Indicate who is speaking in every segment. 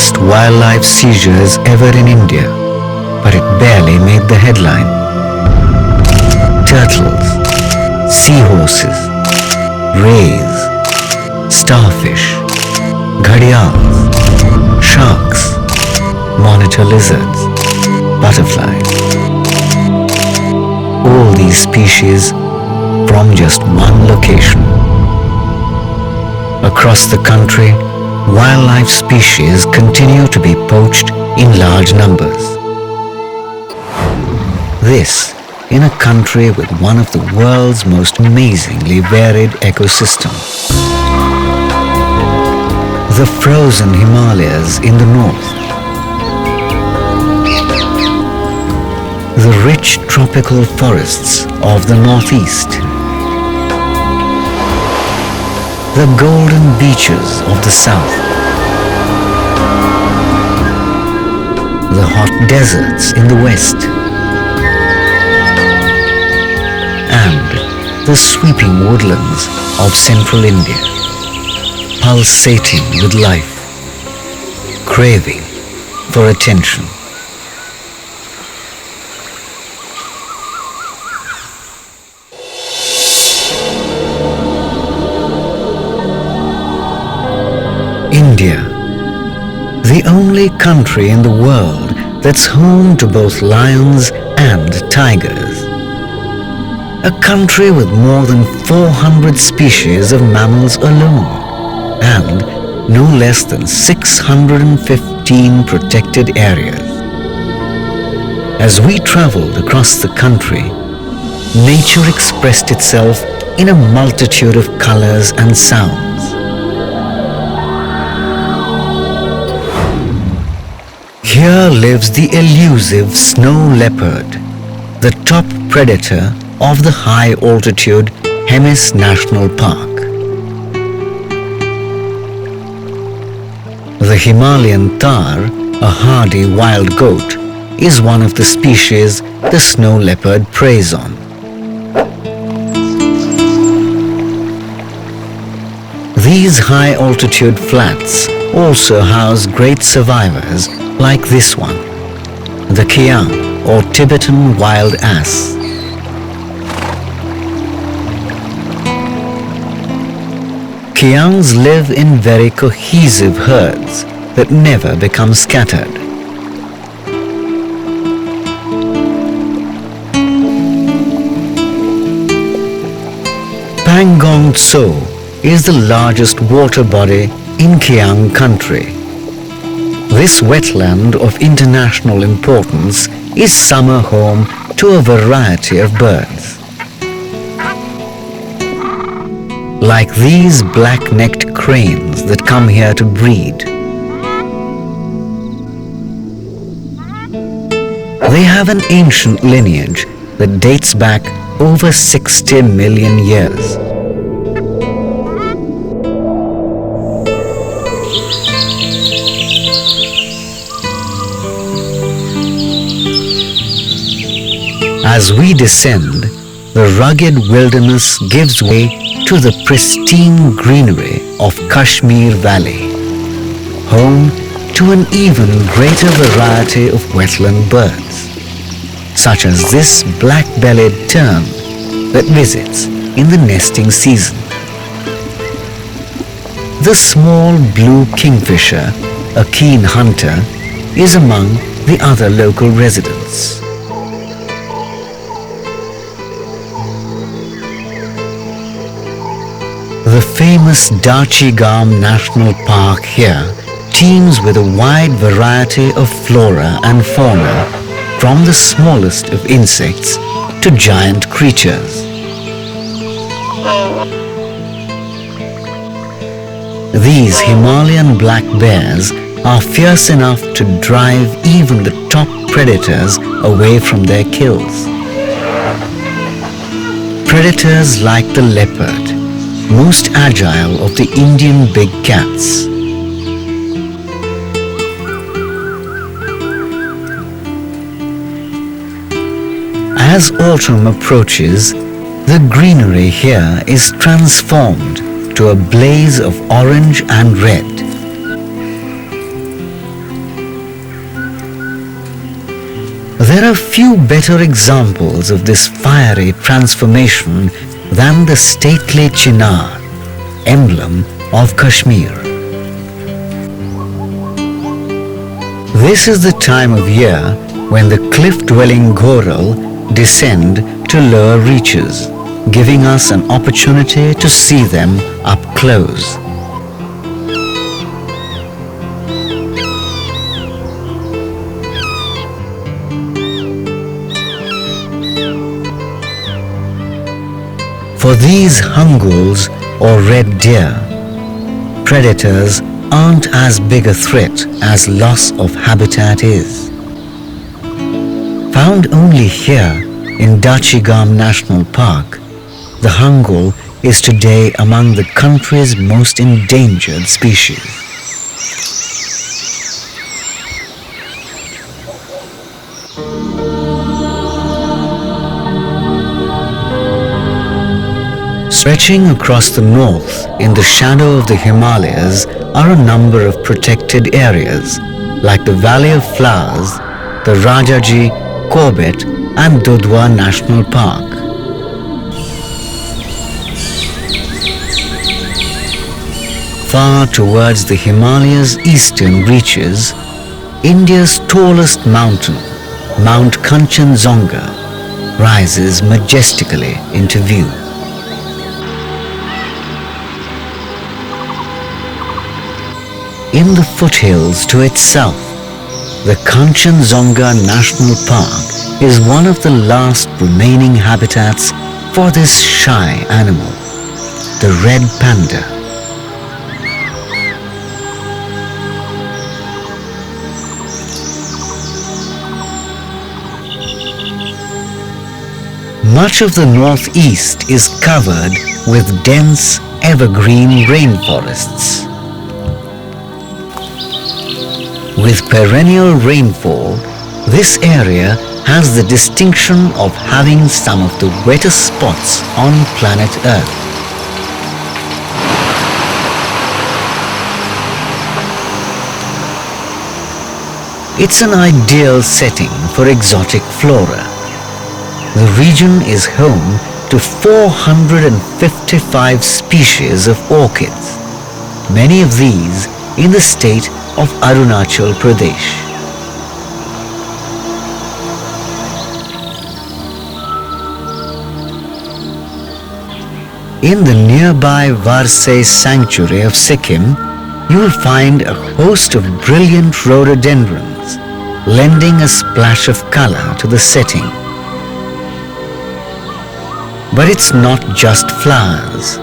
Speaker 1: biggest wildlife seizures ever in India, but it barely made the headline. Turtles, seahorses, rays, starfish, ghadials, sharks, monitor lizards, butterflies. All these species from just one location. Across the country, wildlife species continue to be poached in large numbers. This in a country with one of the world's most amazingly varied ecosystems. The frozen Himalayas in the north, the rich tropical forests of the northeast, the golden beaches of the south, the hot deserts in the west, and the sweeping woodlands of central India, pulsating with life, craving for attention. India, the only country in the world that's home to both lions and tigers. A country with more than 400 species of mammals alone, and no less than 615 protected areas. As we traveled across the country, nature expressed itself in a multitude of colors and sounds. Here lives the elusive snow leopard, the top predator of the high-altitude Hemis National Park. The Himalayan tahr, a hardy wild goat, is one of the species the snow leopard preys on. These high-altitude flats also house great survivors like this one, the Kiran or Tibetan wild ass. Kians live in very cohesive herds that never become scattered. Pangong Tso is the largest water body in Kiang country. This wetland of international importance is summer home to a variety of birds. Like these black-necked cranes that come here to breed. They have an ancient lineage that dates back over 60 million years. As we descend, the rugged wilderness gives way to the pristine greenery of Kashmir Valley, home to an even greater variety of wetland birds, such as this black-bellied tern that visits in the nesting season. The small blue kingfisher, a keen hunter, is among the other local residents. The famous Dachigam National Park here teems with a wide variety of flora and fauna, from the smallest of insects to giant creatures. These Himalayan black bears are fierce enough to drive even the top predators away from their kills. Predators like the leopard, most agile of the Indian big cats. As autumn approaches, the greenery here is transformed to a blaze of orange and red. There are few better examples of this fiery transformation than the stately chinar, emblem of Kashmir. This is the time of year when the cliff-dwelling Ghoral descend to lower reaches, giving us an opportunity to see them up close. For these hunguls or red deer, predators aren't as big a threat as loss of habitat is. Found only here in Dachigam National Park, the hungul is today among the country's most endangered species. Stretching across the north in the shadow of the Himalayas are a number of protected areas like the Valley of Flowers, the Rajaji, Corbett and Dudhwa National Park. Far towards the Himalayas' eastern reaches, India's tallest mountain, Mount Kanchenjunga, rises majestically into view. In the foothills to its south, the Kanchenjunga National Park is one of the last remaining habitats for this shy animal, the red panda. Much of the northeast is covered with dense evergreen rainforests. With perennial rainfall, this area has the distinction of having some of the wettest spots on planet Earth. It's an ideal setting for exotic flora. The region is home to 455 species of orchids, many of these in the state of Arunachal Pradesh. In the nearby Varsay sanctuary of Sikkim, you will find a host of brilliant rhododendrons, lending a splash of color to the setting. But it's not just flowers.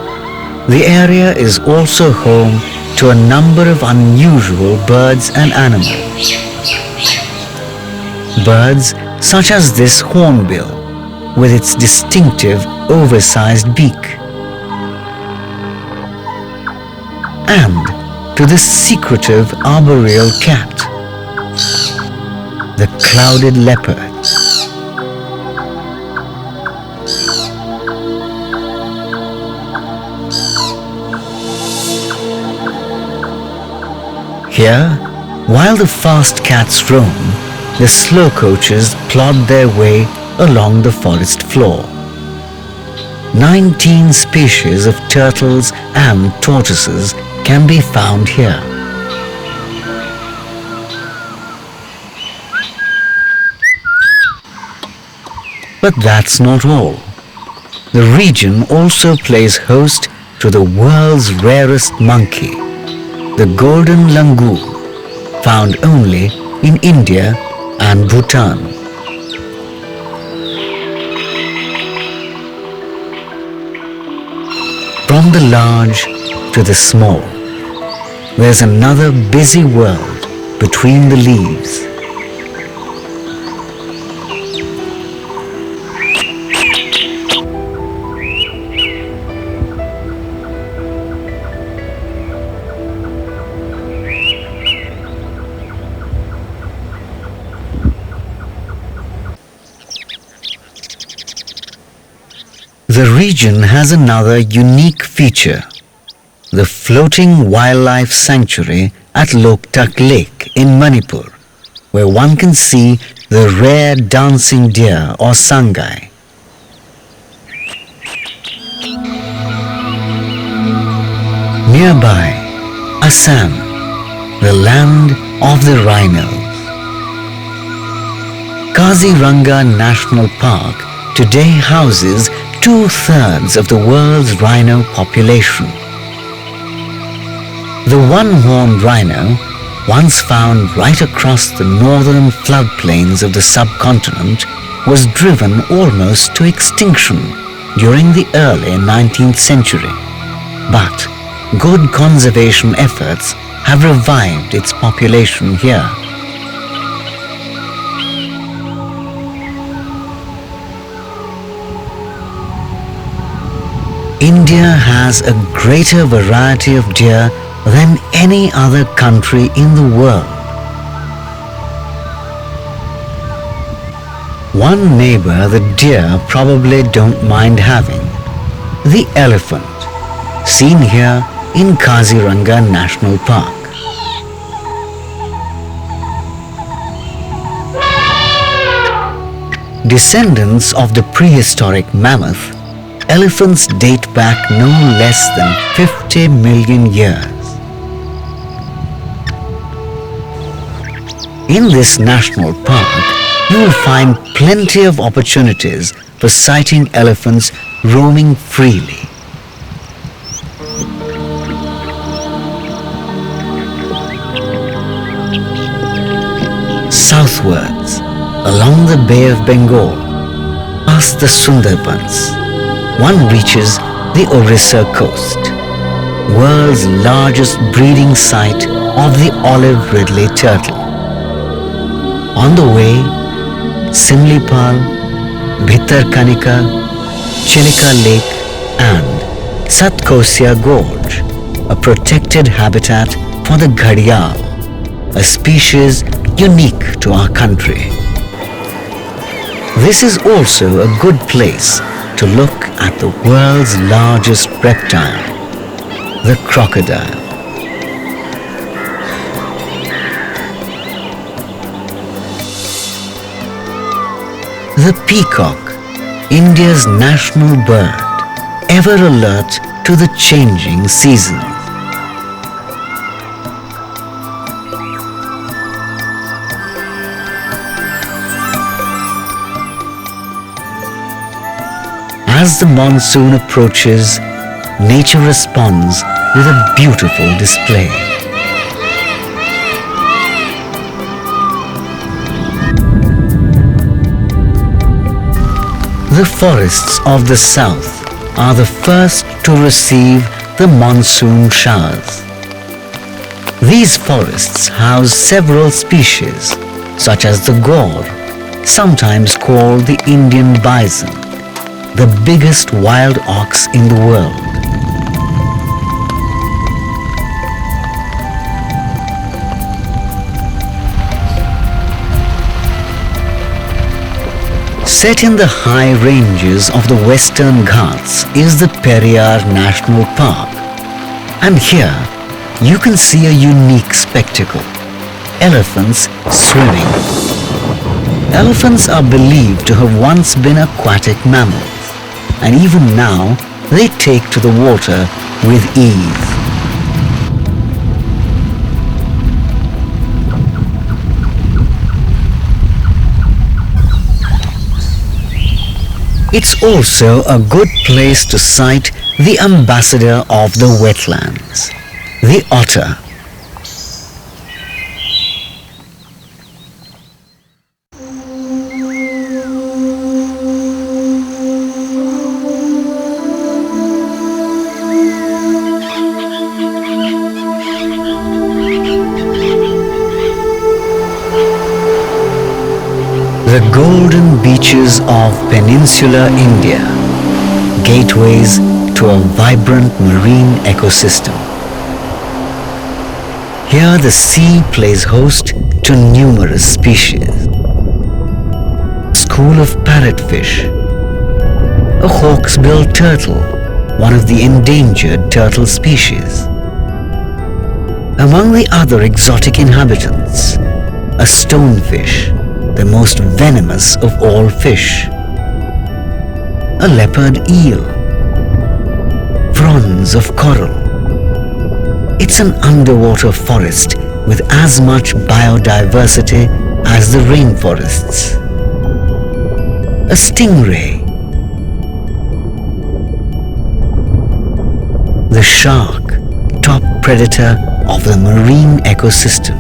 Speaker 1: The area is also home to a number of unusual birds and animals. Birds such as this hornbill with its distinctive oversized beak, and to the secretive arboreal cat, the clouded leopard. Here, while the fast cats roam, the slow coaches plod their way along the forest floor. 19 species of turtles and tortoises can be found here. But that's not all. The region also plays host to the world's rarest monkey, the golden langur, found only in India and Bhutan. From the large to the small, there's another busy world between the leaves. The region has another unique feature, the floating wildlife sanctuary at Loktak Lake in Manipur, where one can see the rare dancing deer or sangai. Nearby, Assam, the land of the rhinos. Kaziranga National Park today houses 2/3 of the world's rhino population. The one-horned rhino, once found right across the northern floodplains of the subcontinent, was driven almost to extinction during the early 19th century. But good conservation efforts have revived its population here. India has a greater variety of deer than any other country in the world. One neighbor the deer probably don't mind having: the elephant, seen here in Kaziranga National Park. Descendants of the prehistoric mammoth, elephants date back no less than 50 million years. In this national park, you will find plenty of opportunities for sighting elephants roaming freely. Southwards, along the Bay of Bengal, past the Sundarbans, one reaches the Orissa coast, world's largest breeding site of the olive ridley turtle. On the way, Simlipal, Bhitarkanika, Chilika Lake and Satkosya Gorge, a protected habitat for the gharial, a species unique to our country. This is also a good place to look at the world's largest reptile, the crocodile. The peacock, India's national bird, ever alert to the changing seasons. As the monsoon approaches, nature responds with a beautiful display. The forests of the south are the first to receive the monsoon showers. These forests house several species, such as the gaur, sometimes called the Indian bison, the biggest wild ox in the world. Set in the high ranges of the Western Ghats is the Periyar National Park. And here you can see a unique spectacle: elephants swimming. Elephants are believed to have once been aquatic mammals, and even now they take to the water with ease. It's also a good place to sight the ambassador of the wetlands, the otter. The golden beaches of peninsular India, gateways to a vibrant marine ecosystem. Here the sea plays host to numerous species. School of parrotfish, a hawksbill turtle, one of the endangered turtle species. Among the other exotic inhabitants, a stonefish, the most venomous of all fish, a leopard eel, prawns of coral. It's an underwater forest with as much biodiversity as the rainforests. A stingray, the shark, top predator of the marine ecosystem.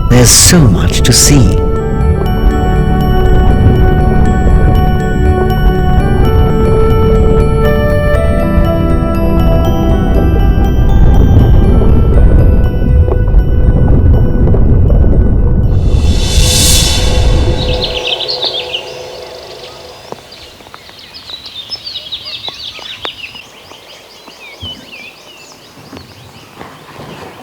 Speaker 1: There's so much to see.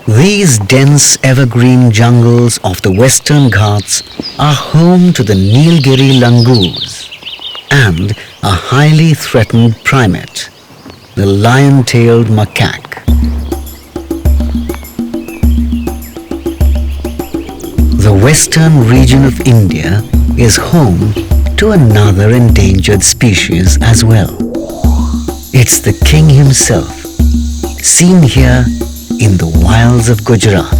Speaker 1: These dense evergreen jungles of the Western Ghats are home to the Nilgiri langurs and a highly threatened primate, the lion-tailed macaque. The western region of India is home to another endangered species as well. It's the king himself, seen here in the wilds of Gujarat.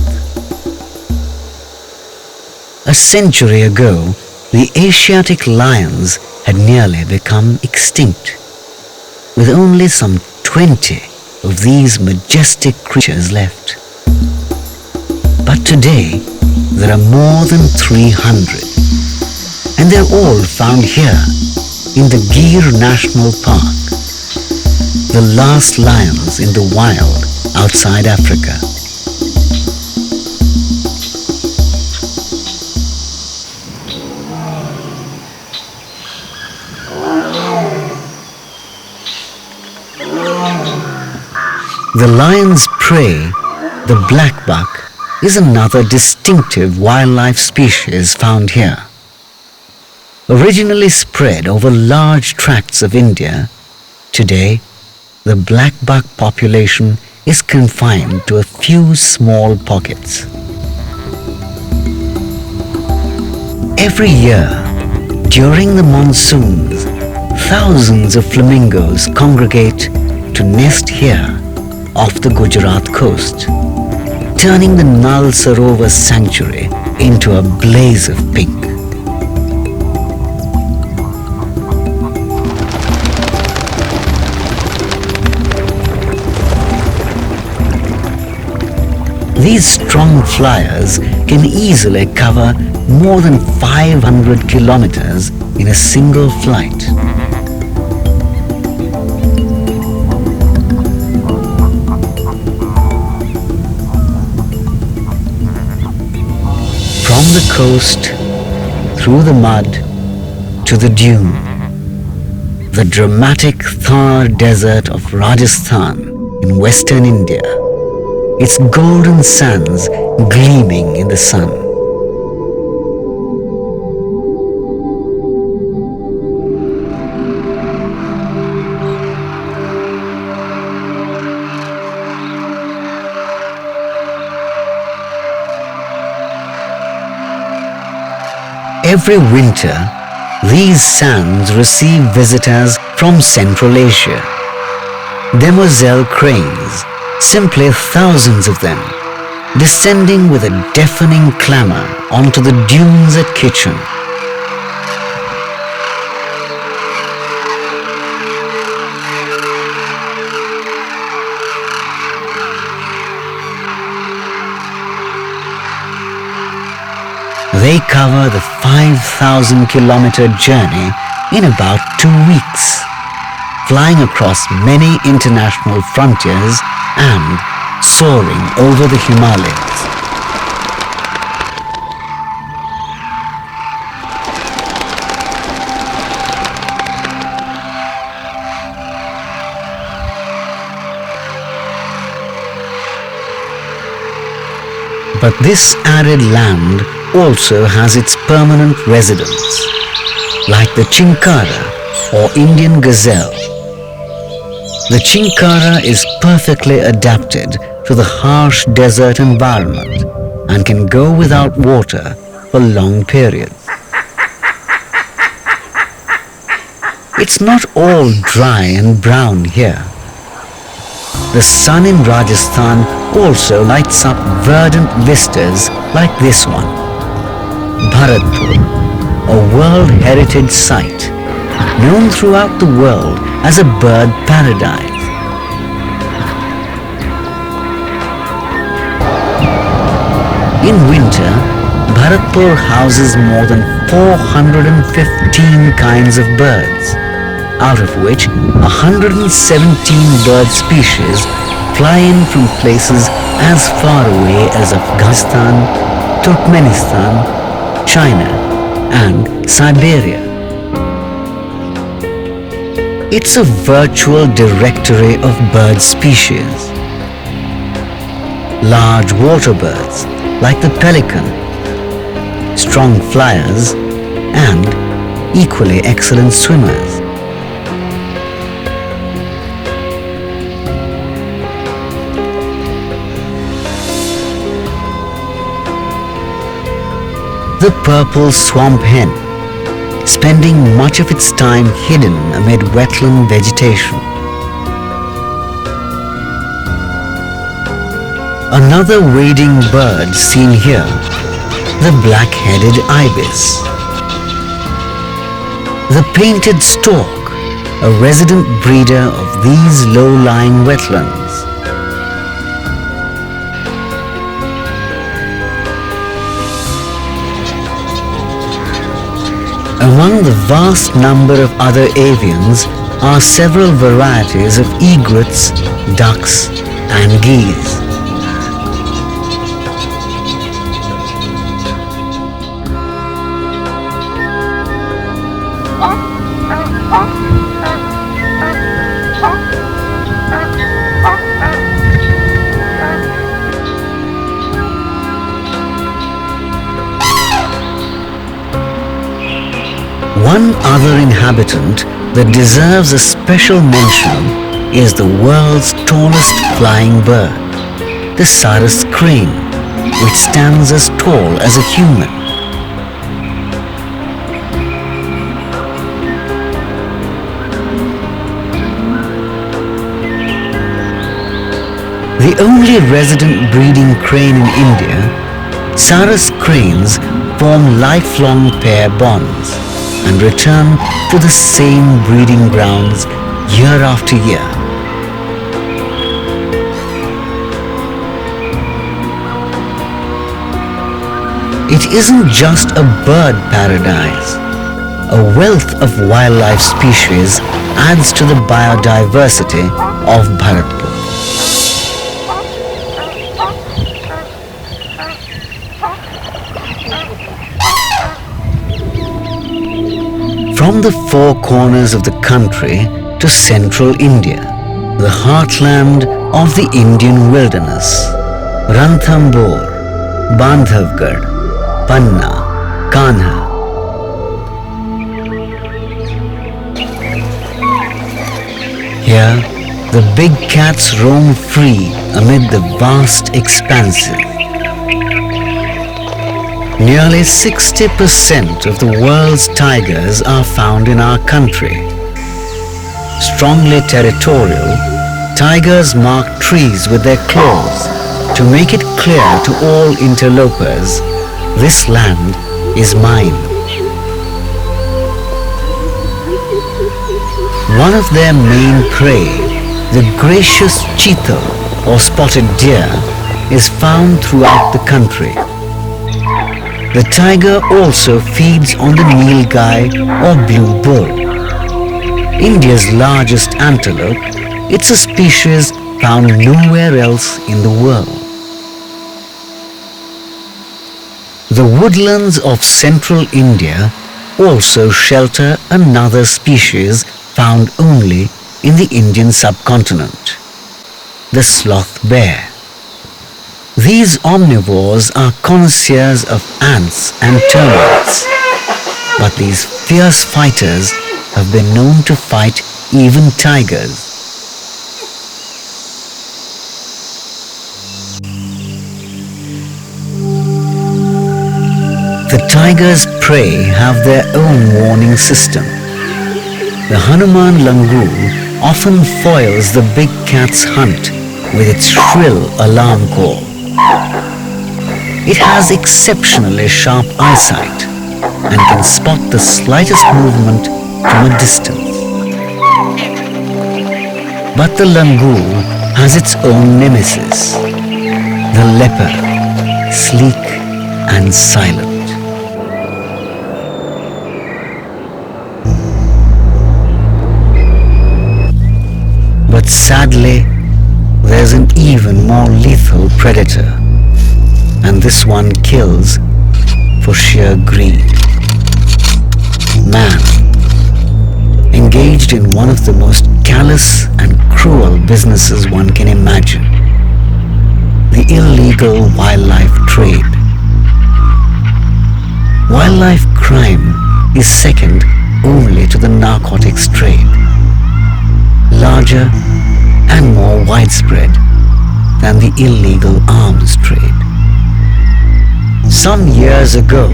Speaker 1: A century ago, the Asiatic lions had nearly become extinct, with only some 20 of these majestic creatures left. But today, there are more than 300, and they're all found here in the Gir National Park, the last lions in the wild outside Africa. The lion's prey, the blackbuck, is another distinctive wildlife species found here. Originally spread over large tracts of India, today the blackbuck population is confined to a few small pockets. Every year, during the monsoons, thousands of flamingos congregate to nest here off the Gujarat coast, turning the Nal Sarovar sanctuary into a blaze of pink. These strong flyers can easily cover more than 500 kilometers in a single flight. From the coast, through the mud, to the dune, the dramatic Thar desert of Rajasthan in western India, its golden sands gleaming in the sun. Every winter, these sands receive visitors from Central Asia. Demoiselle cranes, simply thousands of them, descending with a deafening clamor onto the dunes at Kiran. They cover the 5,000-kilometer journey in about 2 weeks, flying across many international frontiers and soaring over the Himalayas. But this arid land also has its permanent residents, like the chinkara or Indian gazelle. The chinkara is perfectly adapted to the harsh desert environment and can go without water for long periods. It's not all dry and brown here. The sun in Rajasthan also lights up verdant vistas like this one. Bharatpur, a World Heritage Site, known throughout the world as a bird paradise. In winter, Bharatpur houses more than 415 kinds of birds, out of which 117 bird species fly in from places as far away as Afghanistan, Turkmenistan, China and Siberia. It's a virtual directory of bird species. Large water birds like the pelican, strong flyers and equally excellent swimmers. The purple swamp hen, spending much of its time hidden amid wetland vegetation. Another wading bird seen here, the black-headed ibis. The painted stork, a resident breeder of these low-lying wetlands. Among the vast number of other avians are several varieties of egrets, ducks and geese. One other inhabitant that deserves a special mention is the world's tallest flying bird, the Sarus crane, which stands as tall as a human. The only resident breeding crane in India, Sarus cranes form lifelong pair bonds and return to the same breeding grounds year after year. It isn't just a bird paradise. A wealth of wildlife species adds to the biodiversity of Bharatpur. From the four corners of the country to central India, the heartland of the Indian wilderness, Ranthambore, Bandhavgarh, Panna, Kanha. Here, the big cats roam free amid the vast expanses. Nearly 60% of the world's tigers are found in our country. Strongly territorial, tigers mark trees with their claws to make it clear to all interlopers, this land is mine. One of their main prey, the gracious cheetal or spotted deer, is found throughout the country. The tiger also feeds on the nilgai or blue bull. India's largest antelope, it's a species found nowhere else in the world. The woodlands of central India also shelter another species found only in the Indian subcontinent, the sloth bear. These omnivores are connoisseurs of ants and termites, but these fierce fighters have been known to fight even tigers. The tiger's prey have their own warning system. The Hanuman langur often foils the big cat's hunt with its shrill alarm call. It has exceptionally sharp eyesight and can spot the slightest movement from a distance. But the langur has its own nemesis, the leopard, sleek and silent. But sadly, there's an even more lethal predator, and this one kills for sheer greed. Man, engaged in one of the most callous and cruel businesses one can imagine, the illegal wildlife trade. Wildlife crime is second only to the narcotics trade, larger and more widespread than the illegal arms trade. Some years ago,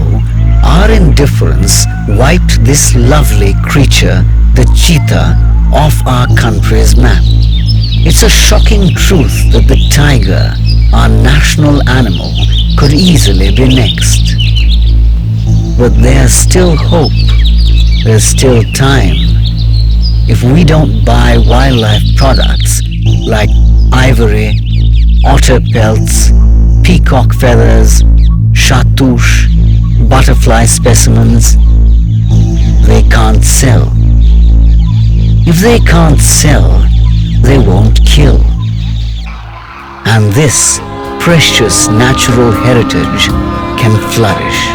Speaker 1: our indifference wiped this lovely creature, the cheetah, off our country's map. It's a shocking truth that the tiger, our national animal, could easily be next. But there's still hope. There's still time. If we don't buy wildlife products like ivory, otter pelts, peacock feathers, chartouche, butterfly specimens, they can't sell. If they can't sell, they won't kill. And this precious natural heritage can flourish.